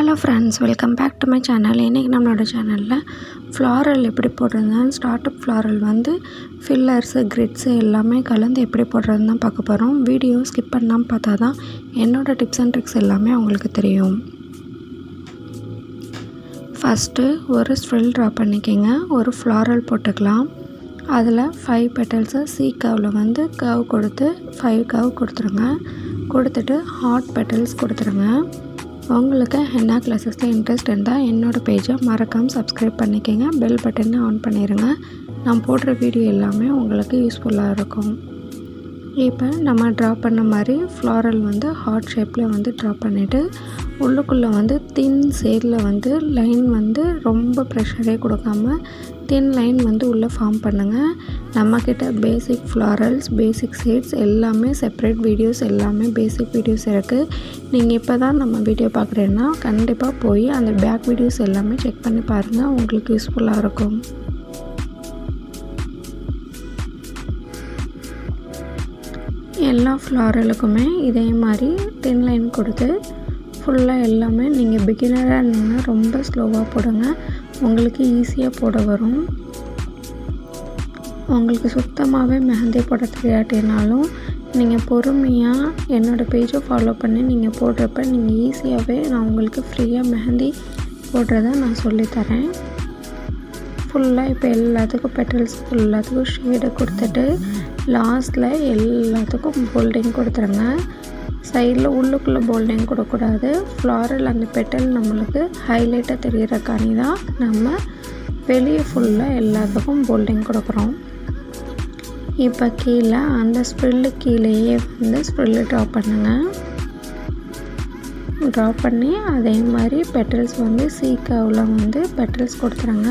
Hello friends, welcome back to my channel. இன்றைக்கி நம்மளோட சேனலில் ஃப்ளாரல் எப்படி போடுறதுன்னு ஸ்டார்ட்அப் ஃப்ளாரல் ஃபில்லர்ஸு கிரிட்ஸு எல்லாமே கலந்து எப்படி போடுறதுன்னு தான் பார்க்க போகிறோம். வீடியோ ஸ்கிப் பண்ணாமல் பார்த்தா தான் என்னோடய டிப்ஸ் அண்ட் ட்ரிக்ஸ் எல்லாமே உங்களுக்கு தெரியும். ஃபஸ்ட்டு ஒரு ஸ்ட்ரில் ட்ரா பண்ணிக்கோங்க. ஒரு ஃப்ளாரல் போட்டுக்கலாம். அதில் 5 பெட்டல்ஸை சி கர்வில் கர்வ் கொடுத்து 5 கர்வ் கொடுத்துருங்க. கொடுத்துட்டு ஹாட் பெட்டல்ஸ் கொடுத்துருங்க. உங்களுக்கு ஹென்னா கிளாஸஸில் இன்ட்ரெஸ்ட் இருந்தால் என்னோடய பேஜை மறக்காமல் சப்ஸ்கிரைப் பண்ணிக்கோங்க. பெல் பட்டனை ஆன் பண்ணிடுங்க. நான் போடுற வீடியோ எல்லாமே உங்களுக்கு யூஸ்ஃபுல்லாக இருக்கும். இப்போ நம்ம ட்ரா பண்ண மாதிரி ஃப்ளாரல் ஹார்ட் ஷேப்பில் ட்ரா பண்ணிவிட்டு உள்ளுக்குள்ளே தின் சைடில் லைன் ரொம்ப ப்ரெஷரே கொடுக்காம தின் லைன் உள்ளே ஃபார்ம் பண்ணுங்கள். நம்மக்கிட்ட பேசிக் ஃப்ளாரல்ஸ், பேசிக் சீட்ஸ் எல்லாமே செப்பரேட் வீடியோஸ் எல்லாமே பேசிக் வீடியோஸ் இருக்குது. நீங்கள் இப்போ தான் நம்ம வீடியோ பார்க்குறேன்னா கண்டிப்பாக போய் அந்த பேக் வீடியோஸ் எல்லாமே செக் பண்ணி பாருங்கள். உங்களுக்கு யூஸ்ஃபுல்லாக இருக்கும். எல்லா ஃப்ளாரலுக்குமே இதே மாதிரி தின் லைன் கொடுத்து ஃபுல்லாக எல்லாமே நீங்கள் பிகினராக இருந்தீங்கன்னா ரொம்ப ஸ்லோவாக போடுங்க. உங்களுக்கு ஈஸியாக போட வரும். உங்களுக்கு சுத்தமாகவே மெஹந்தி போட தெரியாட்டினாலும் நீங்கள் பொறுமையாக என்னோடய பேஜை ஃபாலோ பண்ணி நீங்கள் போடுறப்ப நீங்கள் ஈஸியாகவே நான் உங்களுக்கு ஃப்ரீயாக மெஹந்தி போடுறத நான் சொல்லித்தரேன். ஃபுல்லாக இப்போ எல்லாத்துக்கும் பெட்டல்ஸ் எல்லாத்துக்கும் ஷேடை கொடுத்துட்டு லாஸ்ட்டில் எல்லாத்துக்கும் போல்டிங் கொடுத்துருங்க. சைடில் உள்ளுக்குள்ளே போல்டிங் கொடுக்கக்கூடாது. ஃப்ளாரல் அந்த பெட்டல் நம்மளுக்கு ஹைலைட்டாக தெரிகிறக்கானி தான் நம்ம வெளியே ஃபுல்லாக எல்லாத்துக்கும் போல்டிங் கொடுக்குறோம். இப்போ கீழே அந்த ஸ்ப்ரில்லு கீழேயே ஸ்ப்ரில்லு ட்ரா பண்ணுங்கள். ட்ரா பண்ணி அதே மாதிரி பெட்டல்ஸ் சி கர்வில் பெட்டல்ஸ் கொடுத்துருங்க.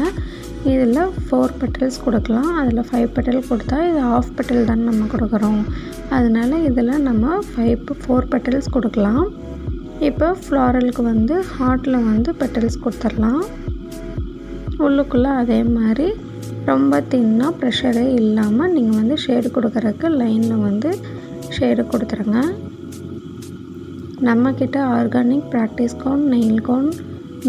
இதில் 4 பெட்டல்ஸ் கொடுக்கலாம். அதில் 5 பெட்டல் கொடுத்தா இது ஆஃப் பெட்டல் தான் நம்ம கொடுக்குறோம். அதனால் இதில் நம்ம 4 பெட்டல்ஸ் கொடுக்கலாம். இப்போ ஃப்ளாரலுக்கு ஹார்ட்டில் பெட்டல்ஸ் கொடுத்துடலாம். உள்ளுக்குள்ளே அதே மாதிரி ரொம்ப தின்னாக ப்ரெஷரே இல்லாமல் நீங்கள் ஷேடு கொடுக்குறதுக்கு லைனில் ஷேடு கொடுத்துருங்க. நம்மக்கிட்ட organic practice cone, nail cone,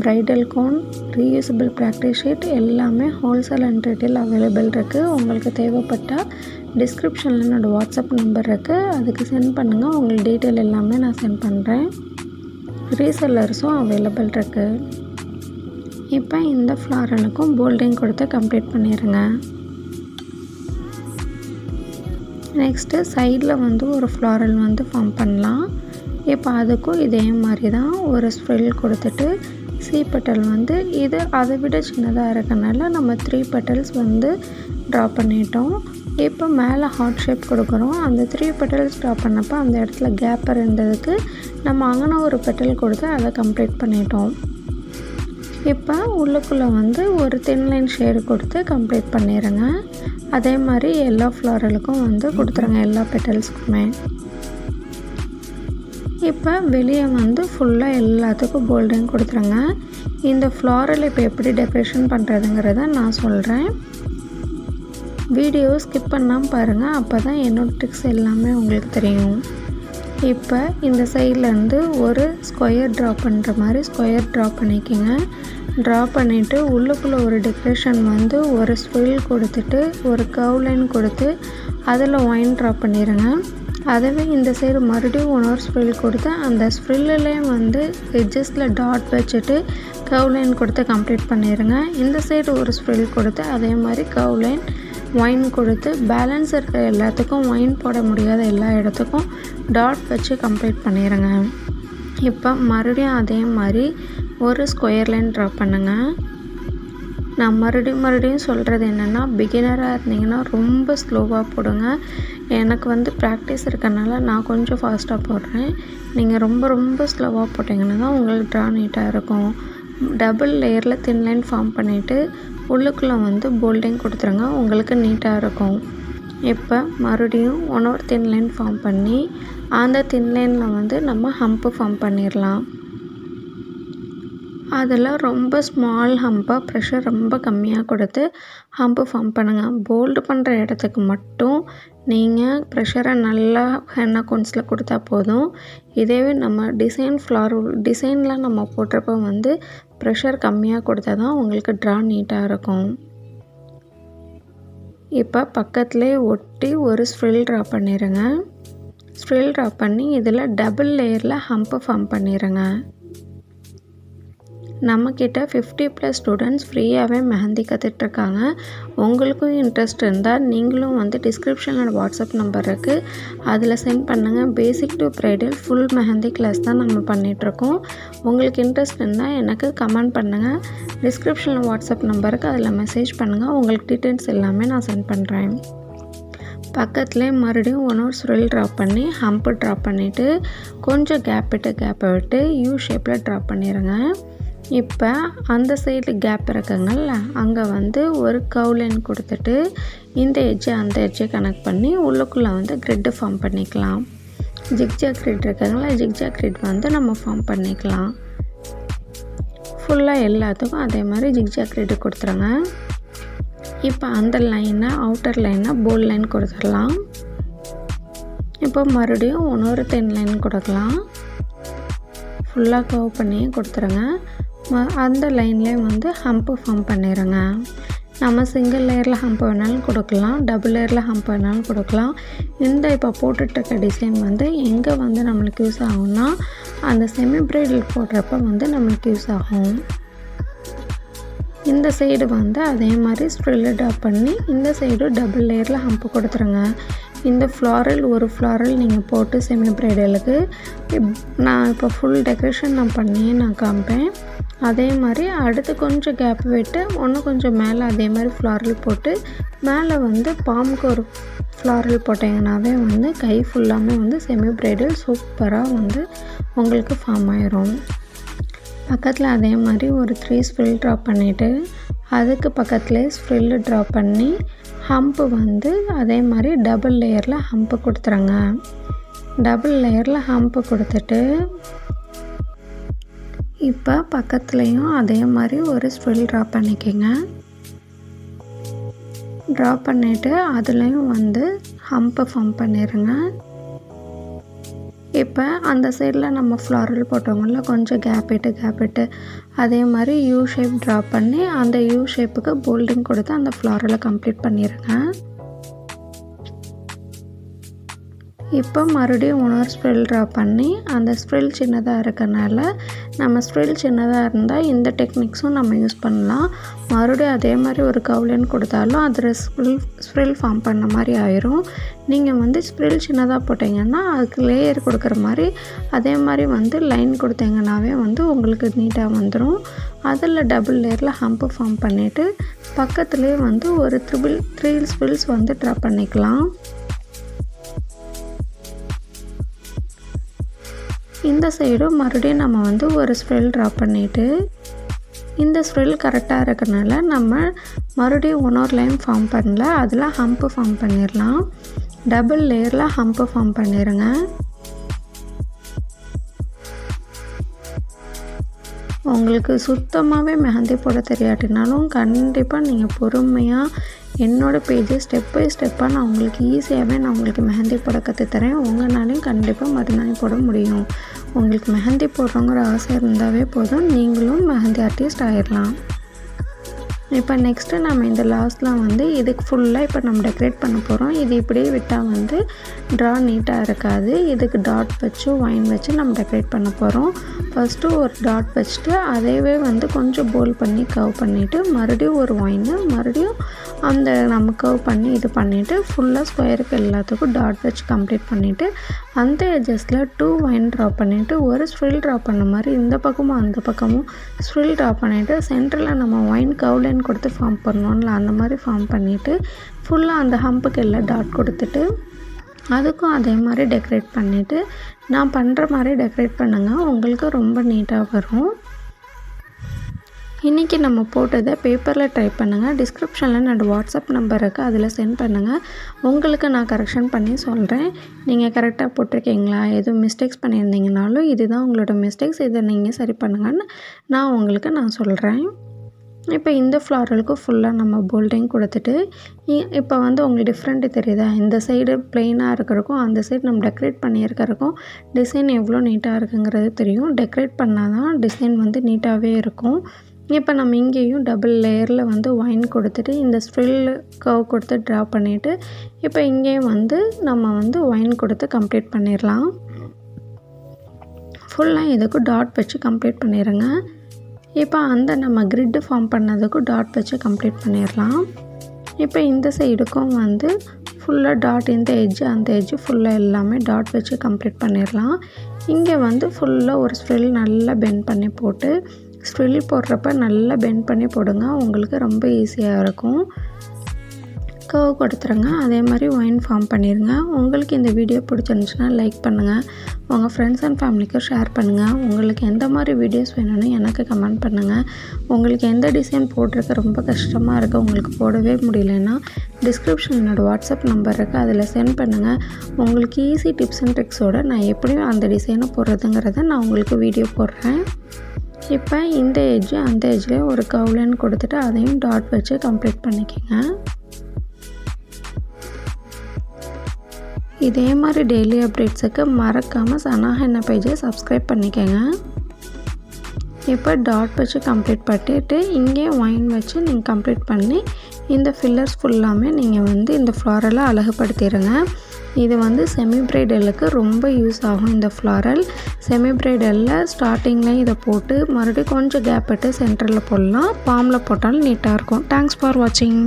bridal cone, reusable practice sheet எல்லாமே ஹோல்சேல் அண்ட் ரீட்டெயில் அவைலபிள் இருக்குது. உங்களுக்கு தேவைப்பட்டால் டிஸ்கிரிப்ஷனில் என்னோடய வாட்ஸ்அப் நம்பர் இருக்குது. அதுக்கு சென்ட் பண்ணுங்கள். உங்களுக்கு டீட்டெயில் எல்லாமே நான் சென்ட் பண்ணுறேன். ரீசெல்லர்ஸும் அவைலபிள் இருக்குது. இப்போ இந்த ஃப்ளாரலுக்கும் போல்டிங் கொடுத்து கம்ப்ளீட் பண்ணிடுங்க. நெக்ஸ்ட்டு சைடில் ஒரு ஃப்ளாரல் ஃபார்ம் பண்ணலாம். இப்போ அதுக்கும் இதே மாதிரி தான் ஒரு ஸ்ப்ரில் கொடுத்துட்டு சி பெட்டல் இது அதை விட சின்னதாக இருக்கனால நம்ம 3 பெட்டல்ஸ் ட்ரா பண்ணிட்டோம். இப்போ மேலே ஹார்ட் ஷேப் கொடுக்குறோம். அந்த 3 பெட்டல்ஸ் ட்ரா பண்ணப்போ அந்த இடத்துல கேப் இருந்ததுக்கு நம்ம அங்கே ஒரு பெட்டல் கொடுத்து அதை கம்ப்ளீட் பண்ணிட்டோம். இப்போ உள்ளுக்குள்ளே ஒரு தின் லைன் ஷேடு கொடுத்து கம்ப்ளீட் பண்ணிடுங்க. அதே மாதிரி எல்லா ஃப்ளாரலுக்கும் கொடுத்துருங்க, எல்லா பெட்டல்ஸுக்குமே. இப்போ வெளியே ஃபுல்லாக எல்லாத்துக்கும் போல்டிங் கொடுத்துருங்க. இந்த ஃப்ளாரல் இப்போ எப்படி டெக்கரேஷன் பண்ணுறதுங்கிறத நான் சொல்கிறேன். வீடியோ ஸ்கிப் பண்ணாமல் பாருங்கள். அப்போ தான் என்னோடய ட்ரிக்ஸ் எல்லாமே உங்களுக்கு தெரியும். இப்போ இந்த சைட்லேருந்து ஒரு ஸ்கொயர் ட்ரா பண்ணுற மாதிரி ஸ்கொயர் ட்ரா பண்ணிக்கோங்க. ட்ரா பண்ணிவிட்டு உள்ளுக்குள்ளே ஒரு டெக்கரேஷன் ஒரு ஸ்ப்ரில் கொடுத்துட்டு ஒரு கர்வ் லைன் கொடுத்து அதில் ஒயின் ட்ரா பண்ணிடுங்க. அதுவே இந்த சைடு மறுபடியும் இன்னொரு ஸ்ப்ரில் கொடுத்து அந்த ஸ்ப்ரில்லையும் எட்ஜஸில் டாட் வச்சுட்டு கர்வ் லைன் கொடுத்து கம்ப்ளீட் பண்ணிடுங்க. இந்த சைடு ஒரு ஸ்ப்ரில் கொடுத்து அதே மாதிரி கர்வ் லைன் ஒயின் கொடுத்து பேலன்ஸ் இருக்கிற எல்லாத்துக்கும் ஒயின் போட முடியாத எல்லா இடத்துக்கும் டாட் வச்சு கம்ப்ளீட் பண்ணிடுங்க. இப்போ மறுபடியும் அதே மாதிரி ஒரு ஸ்கொயர் லைன் ட்ரா பண்ணுங்கள். நான் மறுபடியும் சொல்கிறது என்னென்னா, பிகினராக இருந்தீங்கன்னா ரொம்ப ஸ்லோவாக போடுங்க. எனக்கு ப்ராக்டிஸ் இருக்கனால நான் கொஞ்சம் ஃபாஸ்ட்டாக போடுறேன். நீங்கள் ரொம்ப ஸ்லோவாக போட்டிங்கன்னா தான் உங்களுக்கு ட்ரா நீட்டாக இருக்கும். டபுள் லேயரில் தின் லைன் ஃபார்ம் பண்ணிவிட்டு உள்ளுக்குள்ளே போல்டிங் கொடுத்துருங்க. உங்களுக்கு நீட்டாக இருக்கும். இப்போ மறுபடியும் இன்னொரு தின் லைன் ஃபார்ம் பண்ணி அந்த தின் லைனில் நம்ம ஹம்ப்பு ஃபார்ம் பண்ணிடலாம். அதில் ரொம்ப ஸ்மால் ஹம்பாக ப்ரெஷர் ரொம்ப கம்மியாக கொடுத்து ஹம்பு ஃபார்ம் பண்ணுங்கள். போல்டு பண்ணுற இடத்துக்கு மட்டும் நீங்கள் ப்ரெஷரை நல்லா ஹென்னா கோன்ஸில் கொடுத்தா போதும். இதேவே நம்ம டிசைன்லாம் நம்ம போடுறப்ப வந்து ப்ரெஷர் கம்மியாக கொடுத்தா தான் உங்களுக்கு ட்ரா நீட்டாக இருக்கும். இப்போ பக்கத்துலேயே ஒட்டி ஒரு ஸ்ப்ரில் ட்ரா பண்ணிடுங்க. ஸ்ப்ரில் ட்ரா பண்ணி இதில் டபுள் லேயரில் ஹம்பு ஃபார்ம் பண்ணிடுங்க. நம்மக்கிட்ட 50+ ஸ்டூடெண்ட்ஸ் ஃப்ரீயாகவே மெஹந்தி கற்றுட்ருக்காங்க. உங்களுக்கும் இன்ட்ரெஸ்ட் இருந்தால் நீங்களும் வந்து டிஸ்கிரிப்ஷனில் வாட்ஸ்அப் நம்பர் இருக்குது, அதில் சென்ட் பண்ணுங்கள். Basic to bridal full mehndi class தான் நம்ம பண்ணிகிட்ருக்கோம். உங்களுக்கு இன்ட்ரெஸ்ட் இருந்தால் எனக்கு கமெண்ட் பண்ணுங்கள். டிஸ்கிரிப்ஷனில் வாட்ஸ்அப் நம்பருக்கு அதில் மெசேஜ் பண்ணுங்கள். உங்களுக்கு டீட்டெயில்ஸ் எல்லாமே நான் சென்ட் பண்ணுறேன். பக்கத்துலேயே மறுபடியும் ஒரு ஸ்ப்ரில் ட்ரா பண்ணி ஹம்பு ட்ரா பண்ணிவிட்டு கொஞ்சம் கேப்பை விட்டு யூ ஷேப்பில் ட்ரா பண்ணிடுங்க. இப்போ அந்த சைடு கேப் இருக்குங்கள்ல, அங்கே வந்து ஒரு கர்வ் லைன் கொடுத்துட்டு இந்த எட்ஜை அந்த எட்ஜை கனெக்ட் பண்ணி உள்ளுக்குள்ளே வந்து க்ரிட்டு ஃபார்ம் பண்ணிக்கலாம். ஜிக்ஜாக் க்ரிட் இருக்குங்களா, ஜிக்ஜாக் க்ரிட் வந்து நம்ம ஃபார்ம் பண்ணிக்கலாம். ஃபுல்லாக எல்லாத்துக்கும் அதே மாதிரி ஜிக்ஜாக் க்ரிட்டு கொடுத்துருங்க. இப்போ அந்த லைனை அவுட்டர் லைனை போல்ட் லைன் கொடுத்துடலாம். இப்போ மறுபடியும் இன்னொரு தென் லைன் கொடுக்கலாம். ஃபுல்லாக கர்வ் பண்ணியே கொடுத்துருங்க. அந்த லைன்லேயே வந்து ஹம்பு ஃபார்ம் பண்ணிடுங்க. நம்ம சிங்கிள் லேயரில் ஹம்ப் வேணாலும் கொடுக்கலாம், டபுள் லேயரில் ஹம்ப் வேணாலும் கொடுக்கலாம். இந்த இப்போ போட்டுட்ருக்க டிசைன் வந்து எங்கே வந்து நம்மளுக்கு யூஸ் ஆகும்னா அந்த செமி பிரைடல் போடுறப்ப வந்து நம்மளுக்கு யூஸ் ஆகும். இந்த சைடு வந்து அதே மாதிரி ஸ்ப்ரில் ட்ரா பண்ணி இந்த சைடு டபுள் லேயரில் ஹம்ப் கொடுத்துருங்க. இந்த ஒரு ஃப்ளாரல் நீங்கள் போட்டு செமி பிரைடலுக்கு நான் இப்போ ஃபுல் டெக்கரேஷன் நான் பண்ணியே நான் காமிப்பேன். அதே மாதிரி அடுத்து கொஞ்சம் கேப் விட்டு இன்னும் கொஞ்சம் மேலே அதே மாதிரி ஃப்ளாரல் போட்டு மேலே வந்து பாம்புக்கு ஒரு ஃப்ளாரல் போட்டிங்கனாவே வந்து கை ஃபுல்லாமே வந்து செமி பிரைடல் சூப்பராக வந்து உங்களுக்கு ஃபார்ம் ஆயிரும். பக்கத்தில் அதே மாதிரி ஒரு 3 ஸ்ப்ரில் ட்ரா பண்ணிவிட்டு அதுக்கு பக்கத்துலேயே ஸ்ப்ரில் ட்ரா பண்ணி ஹம்பு வந்து அதே மாதிரி டபுள் லேயரில் ஹம்பு கொடுத்துருங்க. டபுள் லேயரில் ஹம்பு கொடுத்துட்டு இப்போ பக்கத்துலேயும் அதே மாதிரி ஒரு ஸ்ப்ரில் ட்ரா பண்ணிக்கோங்க. ட்ரா பண்ணிவிட்டு அதுலேயும் வந்து ஹம்பை ஃபார்ம் பண்ணிடுங்க. இப்போ அந்த சைடில் நம்ம ஃப்ளாரல் போட்டவங்கள கொஞ்சம் கேப் விட்டு அதே மாதிரி யூ ஷேப் ட்ரா பண்ணி அந்த யூ ஷேப்புக்கு போல்டிங் கொடுத்து அந்த ஃப்ளாரலை கம்ப்ளீட் பண்ணிடுங்க. இப்போ மறுபடியும் இன்னொரு ஸ்ப்ரில் ட்ரா பண்ணி அந்த ஸ்ப்ரில் சின்னதாக இருக்கனால நம்ம ஸ்ப்ரில் சின்னதாக இருந்தால் இந்த டெக்னிக்ஸும் நம்ம யூஸ் பண்ணலாம். மறுபடியும் அதே மாதிரி ஒரு கர்வ் லைன் கொடுத்தாலும் அதில் ஸ்ப்ரில் ஃபார்ம் பண்ண மாதிரி ஆயிரும். நீங்கள் வந்து ஸ்ப்ரில் சின்னதாக போட்டிங்கன்னா அதுக்கு லேயர் கொடுக்குற மாதிரி அதே மாதிரி வந்து லைன் கொடுத்தீங்கன்னாவே வந்து உங்களுக்கு நீட்டாக வந்துடும். அதில் டபுள் லேயரில் ஹம்பு ஃபார்ம் பண்ணிவிட்டு பக்கத்துலேயே வந்து ஒரு 3 ஸ்ப்ரில்ஸ் வந்து ட்ரா பண்ணிக்கலாம். இந்த சைடும் மறுபடியும் நம்ம வந்து ஒரு ஸ்ப்ரில் ட்ரா பண்ணிவிட்டு இந்த ஸ்ப்ரில் கரெக்டாக இருக்கனால நம்ம மறுபடியும் இன்னொரு லைன் ஃபார்ம் பண்ணல, அதில் ஹம்பு ஃபார்ம் பண்ணிடலாம். டபுள் லேயரில் ஹம்பு ஃபார்ம் பண்ணிடுங்க. உங்களுக்கு சுத்தமாகவே மெஹந்தி போட தெரியாட்டினாலும் கண்டிப்பாக நீங்கள் பொறுமையாக என்னோடய பேஜை ஸ்டெப் பை ஸ்டெப்பாக நான் உங்களுக்கு ஈஸியாகவே நான் உங்களுக்கு மெஹந்தி போட கற்றுத்தரேன். உங்களாலையும் கண்டிப்பாக மருதாணி போட முடியும். உங்களுக்கு மெஹந்தி போடுறோங்கிற ஆசை இருந்தாவே போதும், நீங்களும் மெஹந்தி ஆர்டிஸ்ட் ஆயிடலாம். இப்போ நெக்ஸ்ட்டு நம்ம இந்த லாஸ்ட்டில் வந்து இதுக்கு ஃபுல்லாக இப்போ நம்ம டெக்கரேட் பண்ண போகிறோம். இது இப்படியே விட்டால் வந்து ட்ரா நீட்டாக இருக்காது. இதுக்கு டாட் வச்சு ஒயின் வச்சு நம்ம டெக்கரேட் பண்ண போகிறோம். ஃபஸ்ட்டு ஒரு டாட் வச்சுட்டு அதையவே வந்து கொஞ்சம் போல் பண்ணி கர்வ் பண்ணிவிட்டு மறுபடியும் ஒரு ஒயின்னு மறுபடியும் அந்த நம்ம கர்வ் பண்ணி இது பண்ணிவிட்டு ஃபுல்லாக ஸ்கொயருக்கு எல்லாத்துக்கும் டாட் வச்சு கம்ப்ளீட் பண்ணிவிட்டு அந்த எட்ஜஸில் 2 ஒயின் ட்ரா பண்ணிவிட்டு ஒரு ஸ்ப்ரில் ட்ரா பண்ண மாதிரி இந்த பக்கமும் அந்த பக்கமும் ஸ்ப்ரில் ட்ரா பண்ணிவிட்டு சென்டரில் நம்ம ஒயின் கர்வ் லைன் கொடுத்து ஃபார்ம் பண்ணோம்ல அந்த மாதிரி ஃபார்ம் பண்ணிவிட்டு ஃபுல்லாக அந்த ஹம்புக்கு எல்லாம் டாட் கொடுத்துட்டு அதுக்கும் அதே மாதிரி டெக்கரேட் பண்ணிவிட்டு நான் பண்ணுற மாதிரி டெக்கரேட் பண்ணுங்கள், உங்களுக்கு ரொம்ப நீட்டாக வரும். இன்றைக்கி நம்ம போட்டதை பேப்பரில் டைப் பண்ணுங்கள். டிஸ்கிரிப்ஷனில் என்னோடய வாட்ஸ்அப் நம்பர் இருக்குது, அதில் சென்ட் பண்ணுங்கள். உங்களுக்கு நான் கரெக்ஷன் பண்ணி சொல்கிறேன். நீங்கள் கரெக்டாக போட்டிருக்கீங்களா, எதுவும் மிஸ்டேக்ஸ் பண்ணியிருந்தீங்கனாலும் இதுதான் உங்களோட மிஸ்டேக்ஸ், இதை நீங்கள் சரி பண்ணுங்கன்னு நான் சொல்கிறேன். இப்போ இந்த ஃப்ளாரலுக்கு ஃபுல்லாக நம்ம போல்டிங் கொடுத்துட்டு இப்போ உங்களுக்கு டிஃப்ரெண்ட்டு தெரியுதா, இந்த சைடு ப்ளெயினாக இருக்கிறக்கும் அந்த சைடு நம்ம டெக்கரேட் பண்ணியிருக்கிறக்கும் டிசைன் எவ்வளோ நீட்டாக இருக்குங்கிறது தெரியும். டெக்கரேட் பண்ணால் தான் டிசைன் நீட்டாகவே இருக்கும். இப்போ நம்ம இங்கேயும் டபுள் லேயரில் ஒயின் கொடுத்துட்டு இந்த ஸ்ட்ரில் கர்வ் கொடுத்து ட்ரா பண்ணிவிட்டு இப்போ இங்கேயும் நம்ம ஒயின் கொடுத்து கம்ப்ளீட் பண்ணிடலாம். ஃபுல்லாக இதுக்கு டாட் வச்சு கம்ப்ளீட் பண்ணிடுங்க. இப்போ நம்ம கிரிட்டு ஃபார்ம் பண்ணதுக்கு டாட் வச்சு கம்ப்ளீட் பண்ணிடலாம். இப்போ இந்த சைடுக்கும் ஃபுல்லாக டாட், இந்த எட்ஜு அந்த எட்ஜு ஃபுல்லாக எல்லாமே டாட் வச்சு கம்ப்ளீட் பண்ணிடலாம். இங்கே ஃபுல்லாக ஒரு ஸ்ட்ரில் நல்லா பெண்ட் பண்ணி போட்டு, ஸ்ட்ரில் போடுறப்ப நல்லா பெண்ட் பண்ணி போடுங்க, உங்களுக்கு ரொம்ப ஈஸியாக இருக்கும். கர்வ் கொடுத்துருங்க. அதே மாதிரி ஒயின் ஃபார்ம் பண்ணிடுங்க. உங்களுக்கு இந்த வீடியோ பிடிச்சிருந்துச்சுன்னா லைக் பண்ணுங்கள், உங்கள் ஃப்ரெண்ட்ஸ் அண்ட் ஃபேமிலிக்கு ஷேர் பண்ணுங்கள். உங்களுக்கு எந்த மாதிரி வீடியோஸ் வேணும்னு எனக்கு கமெண்ட் பண்ணுங்கள். உங்களுக்கு எந்த டிசைன் போட்டிருக்க ரொம்ப கஷ்டமாக இருக்குது, உங்களுக்கு போடவே முடியலன்னா டிஸ்கிரிப்ஷன் என்னோடய வாட்ஸ்அப் நம்பர் இருக்குது, அதில் சென்ட் பண்ணுங்கள். உங்களுக்கு ஈஸி டிப்ஸ் அண்ட் ட்ரிக்ஸோடு நான் எப்படியும் அந்த டிசைனை போடுறதுங்கிறத நான் உங்களுக்கு வீடியோ போடுறேன். இப்போ இந்த எட்ஜு அந்த எட்ஜ்லேயே ஒரு கர்வ் லைன் கொடுத்துட்டு அதையும் டாட் வச்சு கம்ப்ளீட் பண்ணிக்கோங்க. இதே மாதிரி டெய்லி அப்டேட்ஸுக்கு மறக்காமல் சனா ஹென்னா பேஜை சப்ஸ்கிரைப் பண்ணிக்கோங்க. இப்போ டாட் வச்சு கம்ப்ளீட் பண்ணிவிட்டு இங்கே ஒயின் வச்சு நீங்கள் கம்ப்ளீட் பண்ணி இந்த ஃபில்லர்ஸ் ஃபுல்லாமே நீங்கள் இந்த ஃப்ளாரலை அழகுபடுத்திடுங்க. இது செமி பிரைடலுக்கு ரொம்ப யூஸ் ஆகும். இந்த ஃப்ளாரல் செமி பிரைடலில் ஸ்டார்டிங்கில் இதை போட்டு மறுபடியும் கொஞ்சம் கேப் விட்டு சென்டரில் போடலாம். பாமில் போட்டாலும் நீட்டாக இருக்கும். தேங்க்ஸ் ஃபார் வாட்சிங்.